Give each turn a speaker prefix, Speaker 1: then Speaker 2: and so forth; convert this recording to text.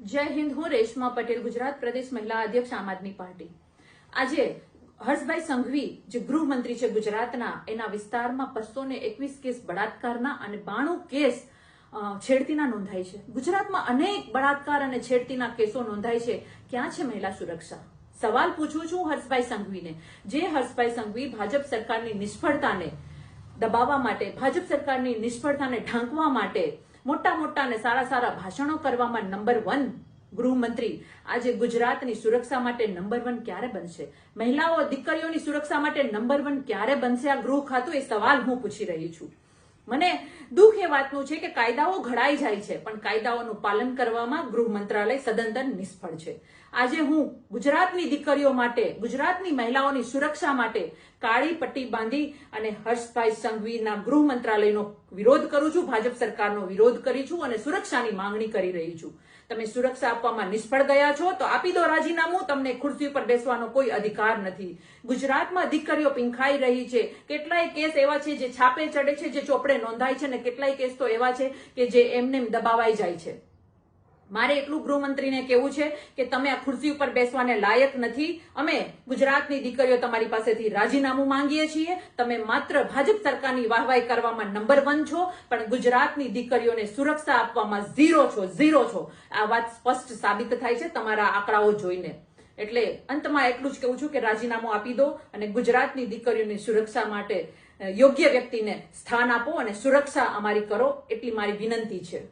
Speaker 1: જય હિન્દ। હું રેશમા પટેલ, ગુજરાત પ્રદેશ મહિલા અધ્યક્ષ આમ આદમી પાર્ટી। આજે હર્ષભાઈ સંઘવી જે ગૃહમંત્રી છે ગુજરાતના, એના વિસ્તારમાં 221 કેસ બળાત્કારના અને 92 કેસ છેડતીના નોંધાય છે। ગુજરાતમાં અનેક બળાત્કાર અને છેડતીના કેસો નોંધાય છે। ક્યાં છે મહિલા સુરક્ષા? સવાલ પૂછું છું હર્ષભાઈ સંઘવીને। જે હર્ષભાઈ સંઘવી ભાજપ સરકારની નિષ્ફળતાને દબાવવા માટે, ભાજપ સરકારની નિષ્ફળતાને ઢાંકવા માટે મોટા મોટા અને સારા સારા ભાષણો કરવામાં નંબર 1 ગૃહમંત્રી, આજે ગુજરાતની સુરક્ષા માટે નંબર 1 ક્યારે બનશે? મહિલાઓ દીકરીઓની સુરક્ષા માટે નંબર 1 ક્યારે બનશે આ ગૃહ ખાતું? એ સવાલ હું પૂછી રહી છું। મને દુઃખ એ વાતનું છે કે કાયદાઓ ઘડાઈ જાય છે, પણ કાયદાઓનું પાલન કરવામાં ગૃહ મંત્રાલય સદંતર નિષ્ફળ છે। આજે હું ગુજરાતની દીકરીઓ માટે, ગુજરાતની મહિલાઓની સુરક્ષા માટે કાળી પટ્ટી બાંધી અને હર્ષભાઈ સંઘવીના ગૃહ મંત્રાલયનો વિરોધ કરું છું, ભાજપ સરકારનો વિરોધ કરી છું અને સુરક્ષાની માંગણી કરી રહી છું। તમે સુરક્ષા આપવામાં નિષ્ફળ ગયા છો તો આપી દો રાજીનામું। તમને ખુરશી પર બેસવાનો કોઈ અધિકાર નથી। ગુજરાતમાં દીકરીઓ પીંખાઈ રહી છે। કેટલાય કેસ એવા છે જે છાપે ચડે છે, જે ચોપડે નોંધાય છે, અને કેટલાય કેસ તો એવા છે કે જે એમને દબાવાઈ જાય છે। મારે એટલું ગૃહમંત્રીને કહેવું છે કે તમે આ ખુરશી ઉપર બેસવાને લાયક નથી। અમે ગુજરાતની દીકરીઓ તમારી પાસેથી રાજીનામું માંગીએ છીએ। તમે માત્ર ભાજપ સરકારની વાહવાઈ કરવામાં નંબર 1 છો, પણ ગુજરાતની દીકરીઓને સુરક્ષા આપવામાં ઝીરો છો। આ વાત સ્પષ્ટ સાબિત થાય છે તમારા આંકડાઓ જોઈને। એટલે અંતમાં એટલું જ કહેવું છું કે રાજીનામું આપી દો અને ગુજરાતની દીકરીઓની સુરક્ષા માટે યોગ્ય વ્યક્તિને સ્થાન આપો અને સુરક્ષા અમારી કરો, એટલી મારી વિનંતી છે।